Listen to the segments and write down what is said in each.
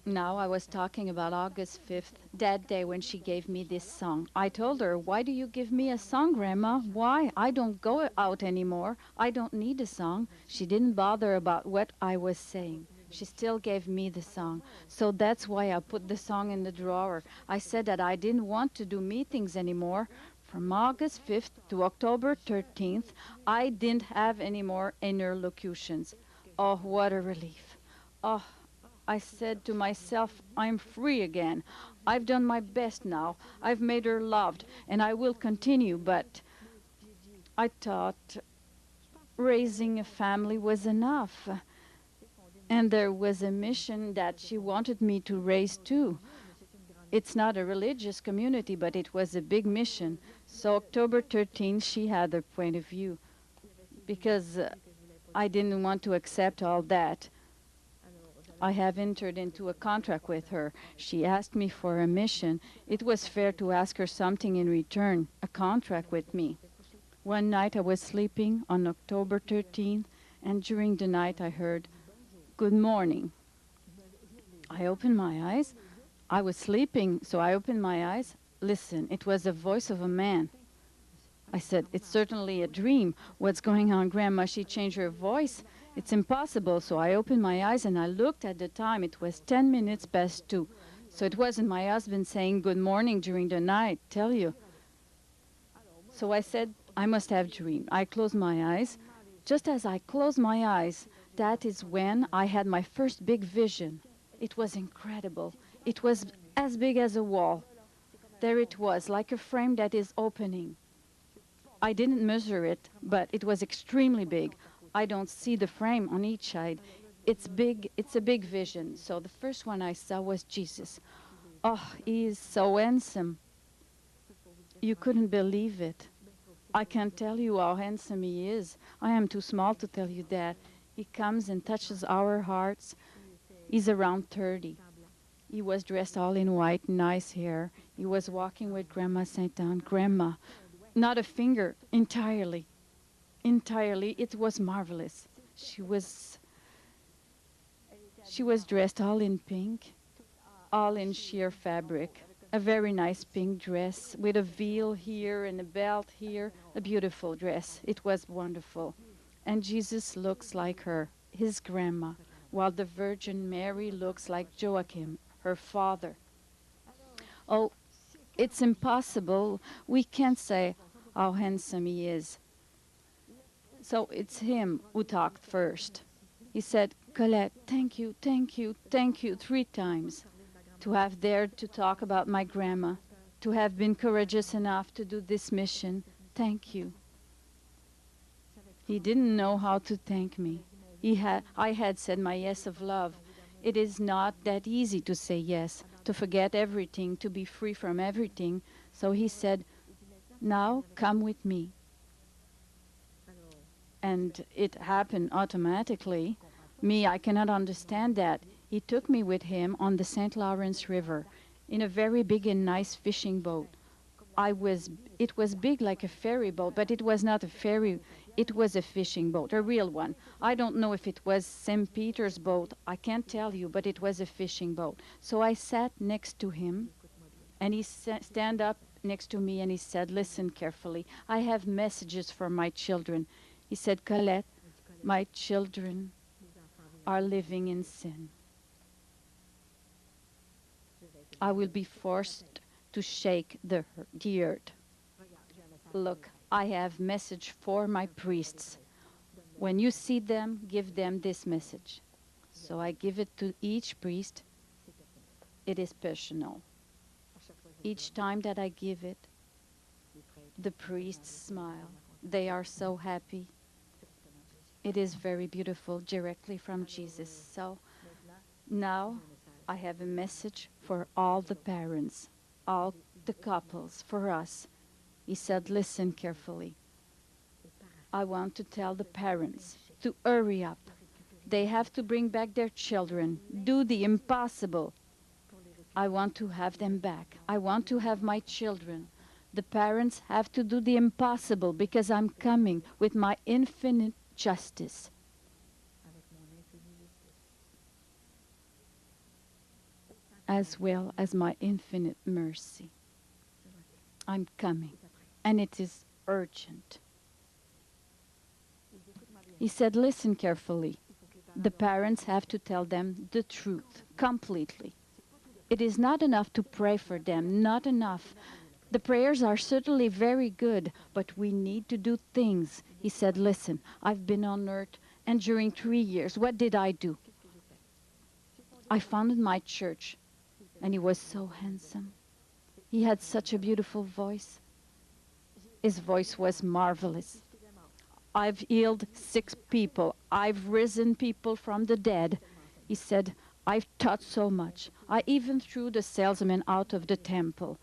Now I was talking about August 5th, that day when she gave me this song. I told her, "Why do you give me a song, Grandma? Why? I don't go out anymore. I don't need a song." She didn't bother about what I was saying. She still gave me the song. So that's why I put the song in the drawer. I said that I didn't want to do meetings anymore. From August 5th to October 13th, I didn't have any more interlocutions. Oh, what a relief. Oh, I said to myself, I'm free again. I've done my best now. I've made her loved, and I will continue. But I thought raising a family was enough. And there was a mission that she wanted me to raise too. It's not a religious community, but it was a big mission. So October 13th, she had her point of view because I didn't want to accept all that. I have entered into a contract with her. She asked me for a mission. It was fair to ask her something in return, a contract with me. One night I was sleeping on October 13th, and during the night I heard, "Good morning." I opened my eyes. I was sleeping, so I opened my eyes. Listen, it was the voice of a man. I said, "It's certainly a dream. What's going on, Grandma?" She changed her voice. "It's impossible." So I opened my eyes and I looked at the time. It was 10 minutes past 2. So it wasn't my husband saying good morning during the night, tell you. So I said, I must have dreamed. I closed my eyes. Just as I closed my eyes, that is when I had my first big vision. It was incredible. It was as big as a wall. There it was, like a frame that is opening. I didn't measure it, but it was extremely big. I don't see the frame on each side. It's big. It's a big vision. So the first one I saw was Jesus. Oh, he is so handsome. You couldn't believe it. I can't tell you how handsome he is. I am too small to tell you that. He comes and touches our hearts. He's around 30. He was dressed all in white, nice hair. He was walking with Grandma Saint Anne. Grandma, not a finger, entirely. Entirely, it was marvelous. She was dressed all in pink, all in sheer fabric. A very nice pink dress with a veil here and a belt here. A beautiful dress. It was wonderful. And Jesus looks like her, his grandma, while the Virgin Mary looks like Joachim, her father. Oh, it's impossible. We can't say how handsome he is. So it's him who talked first. He said, "Colette, thank you, thank you, thank you," 3 times. To have dared to talk about my grandma, to have been courageous enough to do this mission. Thank you. He didn't know how to thank me. I had said my yes of love. It is not that easy to say yes, to forget everything, to be free from everything. So he said, "Now come with me." And it happened automatically. Me, I cannot understand that. He took me with him on the St. Lawrence River in a very big and nice fishing boat. It was big like a ferry boat, but it was not a ferry. It was a fishing boat, a real one. I don't know if it was St. Peter's boat. I can't tell you, but it was a fishing boat. So I sat next to him, and he stand up next to me, and he said, "Listen carefully. I have messages for my children." He said, "Colette, my children are living in sin. I will be forced to shake the earth. Look, I have message for my priests. When you see them, give them this message." So I give it to each priest. It is personal. Each time that I give it, the priests smile. They are so happy. It is very beautiful, directly from Jesus. So now I have a message for all the parents, all the couples, for us. He said, "Listen carefully. I want to tell the parents to hurry up. They have to bring back their children. Do the impossible. I want to have them back. I want to have my children. The parents have to do the impossible because I'm coming with my infinite justice." as well as my infinite mercy. I'm coming, and it is urgent. He said, listen carefully. The parents have to tell them the truth completely. It is not enough to pray for them, not enough. The prayers are certainly very good, but we need to do things. He said, listen, I've been on earth, and during 3 years, what did I do? I founded my church, and he was so handsome. He had such a beautiful voice. His voice was marvelous. I've healed 6 people. I've risen people from the dead. He said, I've taught so much. I even threw the salesman out of the temple.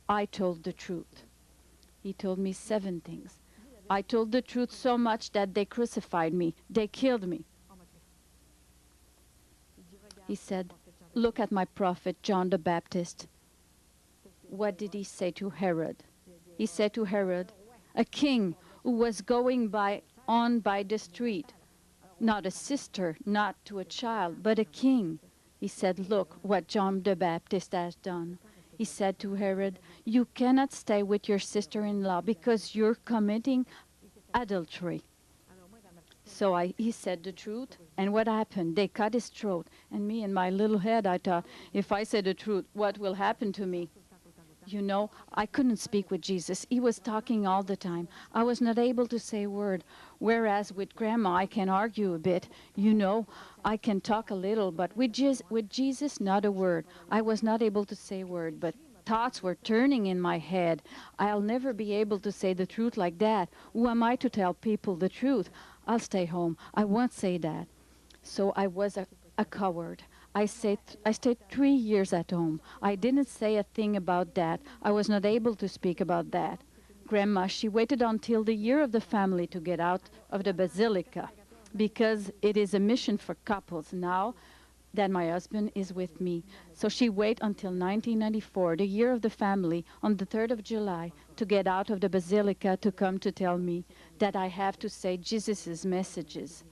I told the truth. He told me 7 things. I told the truth so much that they crucified me. They killed me. He said, look at my prophet John the Baptist. What did he say to Herod? He said to Herod, a king who was going on by the street, not a sister, not to a child, but a king. He said, look what John the Baptist has done. He said to Herod, you cannot stay with your sister-in-law because you're committing adultery. So he said the truth, and what happened? They cut his throat. And me, in my little head, I thought, if I say the truth, what will happen to me? You know, I couldn't speak with Jesus. He was talking all the time. I was not able to say a word. Whereas with Grandma, I can argue a bit. You know, I can talk a little, but with Jesus, not a word. I was not able to say a word, but thoughts were turning in my head. I'll never be able to say the truth like that. Who am I to tell people the truth? I'll stay home. I won't say that. So I was a coward. I stayed 3 years at home. I didn't say a thing about that. I was not able to speak about that. Grandma, she waited until the year of the family to get out of the basilica because it is a mission for couples now that my husband is with me. So she waited until 1994, the year of the family, on the 3rd of July, to get out of the basilica to come to tell me that I have to say Jesus' messages.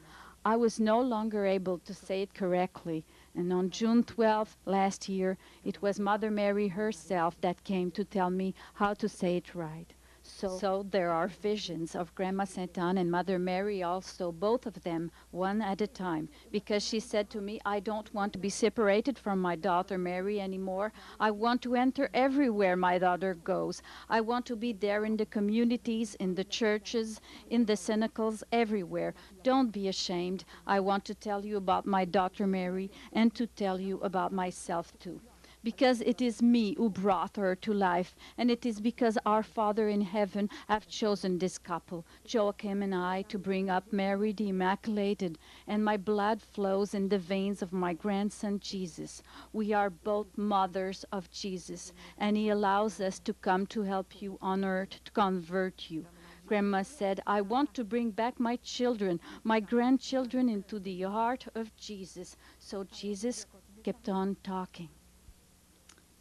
I was no longer able to say it correctly. And on June 12th last year, it was Mother Mary herself that came to tell me how to say it right. So there are visions of Grandma Saint Anne and Mother Mary also, both of them, one at a time. Because she said to me, I don't want to be separated from my daughter Mary anymore. I want to enter everywhere my daughter goes. I want to be there in the communities, in the churches, in the cenacles, everywhere. Don't be ashamed. I want to tell you about my daughter Mary and to tell you about myself too. Because it is me who brought her to life, and it is because our Father in heaven have chosen this couple, Joachim and I, to bring up Mary the Immaculated, and my blood flows in the veins of my grandson Jesus. We are both mothers of Jesus, and he allows us to come to help you on earth, to convert you. Grandma said, I want to bring back my children, my grandchildren into the heart of Jesus. So Jesus kept on talking.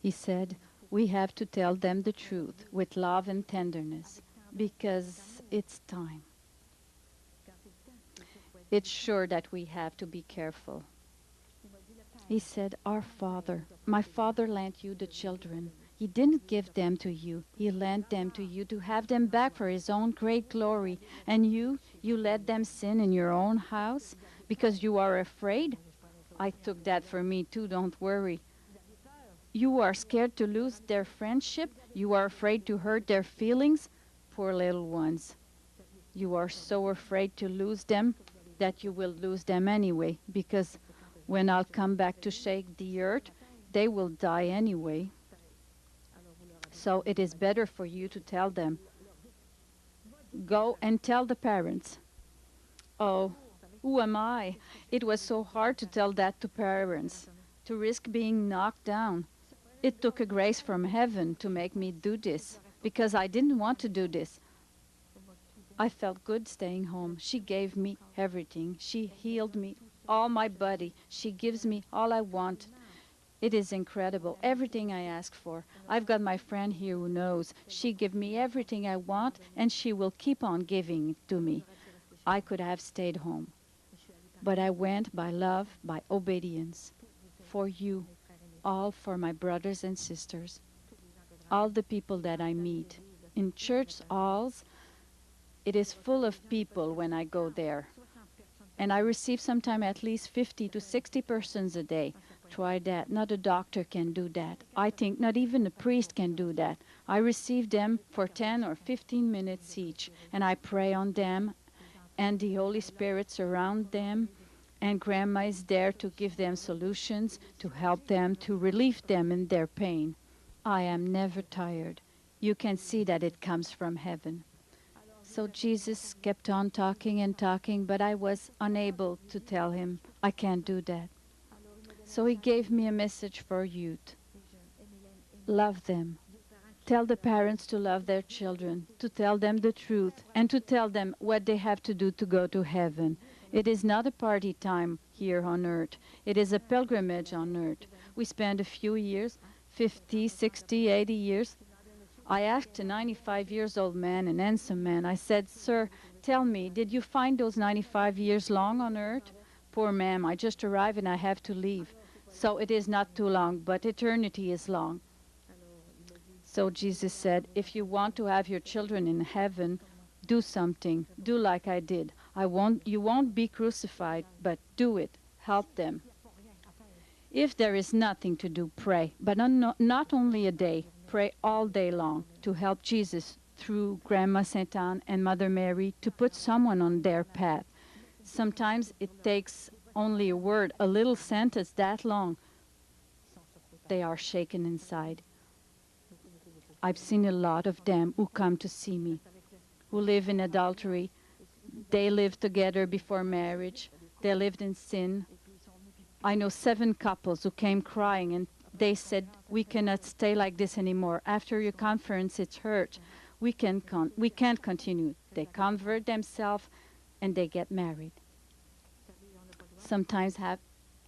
He said, we have to tell them the truth with love and tenderness because it's time. It's sure that we have to be careful. He said, our Father, my Father lent you the children. He didn't give them to you. He lent them to you to have them back for his own great glory. And you let them sin in your own house because you are afraid? I took that for me too, don't worry. You are scared to lose their friendship. You are afraid to hurt their feelings. Poor little ones. You are so afraid to lose them that you will lose them anyway, because when I'll come back to shake the earth, they will die anyway. So it is better for you to tell them. Go and tell the parents. Oh, who am I? It was so hard to tell that to parents, to risk being knocked down. It took a grace from heaven to make me do this, because I didn't want to do this. I felt good staying home. She gave me everything. She healed me, all my body. She gives me all I want. It is incredible, everything I ask for. I've got my friend here who knows. She gives me everything I want, and she will keep on giving it to me. I could have stayed home. But I went by love, by obedience, for you, all for my brothers and sisters, all the people that I meet. In church halls, it is full of people when I go there. And I receive sometimes at least 50 to 60 persons a day. Try that. Not a doctor can do that. I think not even a priest can do that. I receive them for 10 or 15 minutes each, and I pray on them, and the Holy Spirit surrounds them, and Grandma is there to give them solutions, to help them, to relieve them in their pain. I am never tired. You can see that it comes from heaven. So Jesus kept on talking and talking, but I was unable to tell him, I can't do that. So he gave me a message for youth. Love them. Tell the parents to love their children, to tell them the truth, and to tell them what they have to do to go to heaven. It is not a party time here on earth. It is a pilgrimage on earth. We spend a few years, 50, 60, 80 years. I asked a 95-years-old man, an handsome man, I said, "Sir, tell me, did you find those 95 years long on earth?" "Poor ma'am, I just arrived and I have to leave." "So it is not too long, but eternity is long." So Jesus said, if you want to have your children in heaven, do something. Do like I did. You won't be crucified, but do it. Help them. If there is nothing to do, pray. But not only a day. Pray all day long to help Jesus through Grandma Saint Anne and Mother Mary to put someone on their path. Sometimes it takes only a word, a little sentence that long. They are shaken inside. I've seen a lot of them who come to see me, who live in adultery. They lived together before marriage. They lived in sin. I know 7 couples who came crying, and they said, we cannot stay like this anymore. After your conference, it's hurt. We can't continue. They convert themselves, and they get married. Sometimes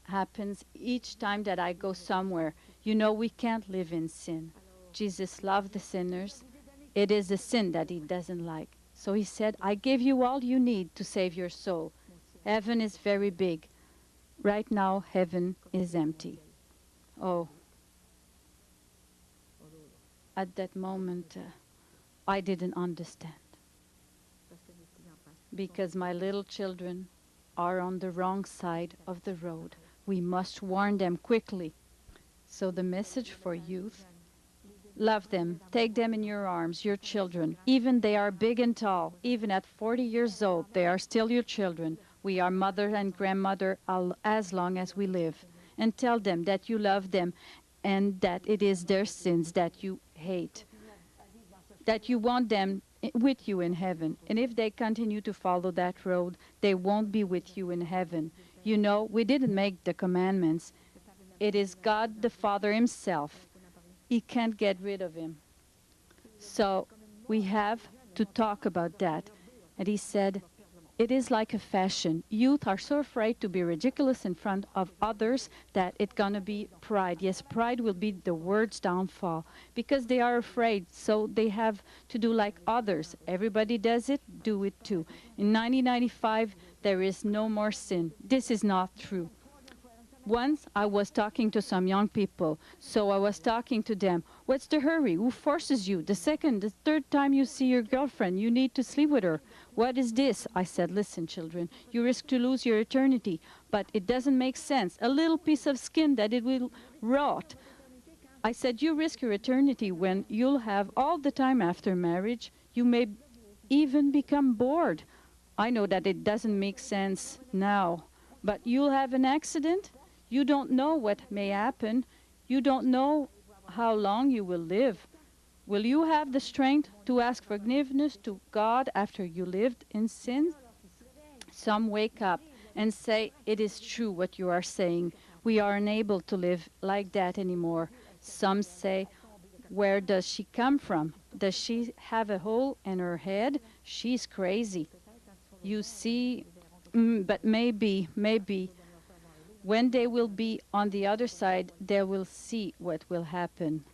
happens each time that I go somewhere. You know, we can't live in sin. Jesus loved the sinners. It is the sin that he doesn't like. So he said, I gave you all you need to save your soul. Heaven is very big. Right now, heaven is empty. Oh, at that moment, I didn't understand. Because my little children are on the wrong side of the road. We must warn them quickly. So the message for youth, love them, take them in your arms, your children. Even they are big and tall, even at 40 years old, they are still your children. We are mother and grandmother as long as we live. And tell them that you love them and that it is their sins that you hate, that you want them with you in heaven. And if they continue to follow that road, they won't be with you in heaven. You know, we didn't make the commandments. It is God the Father himself. He can't get rid of him. So we have to talk about that. And he said, it is like a fashion. Youth are so afraid to be ridiculous in front of others that it's going to be pride. Yes, pride will be the world's downfall because they are afraid. So they have to do like others. Everybody does it, do it too. In 1995, there is no more sin. This is not true. Once I was talking to some young people, so I was talking to them. What's the hurry? Who forces you? The second, the third time you see your girlfriend, you need to sleep with her. What is this? I said, listen, children, you risk to lose your eternity, but it doesn't make sense. A little piece of skin that it will rot. I said, you risk your eternity when you'll have all the time after marriage. You may even become bored. I know that it doesn't make sense now, but you'll have an accident. You don't know what may happen. You don't know how long you will live. Will you have the strength to ask forgiveness to God after you lived in sin? Some wake up and say, it is true what you are saying. We are unable to live like that anymore. Some say, where does she come from? Does she have a hole in her head? She's crazy. You see, but maybe. When they will be on the other side, they will see what will happen.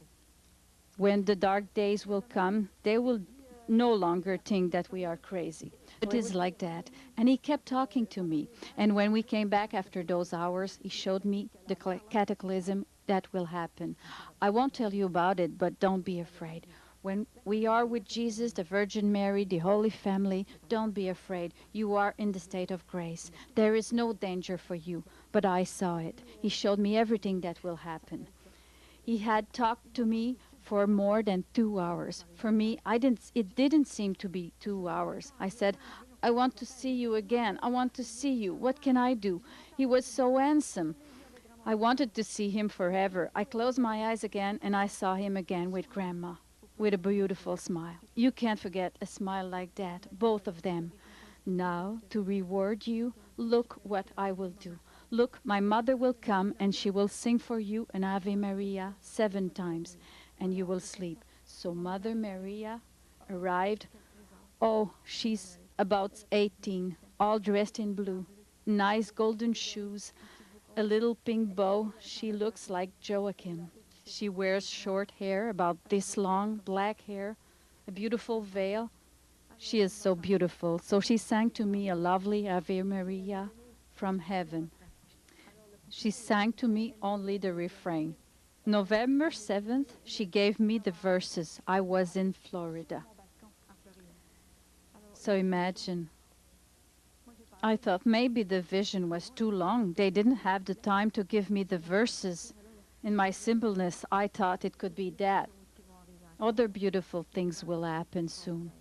When the dark days will come, they will no longer think that we are crazy. It is like that. And he kept talking to me. And when we came back after those hours, he showed me the cataclysm that will happen. I won't tell you about it, but don't be afraid. When we are with Jesus, the Virgin Mary, the Holy Family, don't be afraid. You are in the state of grace. There is no danger for you. But I saw it. He showed me everything that will happen. He had talked to me for more than 2 hours. For me, it didn't seem to be 2 hours. I said, I want to see you again. I want to see you. What can I do? He was so handsome. I wanted to see him forever. I closed my eyes again and I saw him again with Grandma, with a beautiful smile. You can't forget a smile like that, both of them. Now, to reward you, look what I will do. Look, my mother will come and she will sing for you an Ave Maria 7 times, and you will sleep. So Mother Maria arrived. Oh, she's about 18, all dressed in blue, nice golden shoes, a little pink bow. She looks like Joachim. She wears short hair, about this long, black hair, a beautiful veil. She is so beautiful. So she sang to me a lovely Ave Maria from heaven. She sang to me only the refrain. November 7th, she gave me the verses. I was in Florida. So imagine. I thought maybe the vision was too long. They didn't have the time to give me the verses. In my simpleness, I thought it could be that. Other beautiful things will happen soon.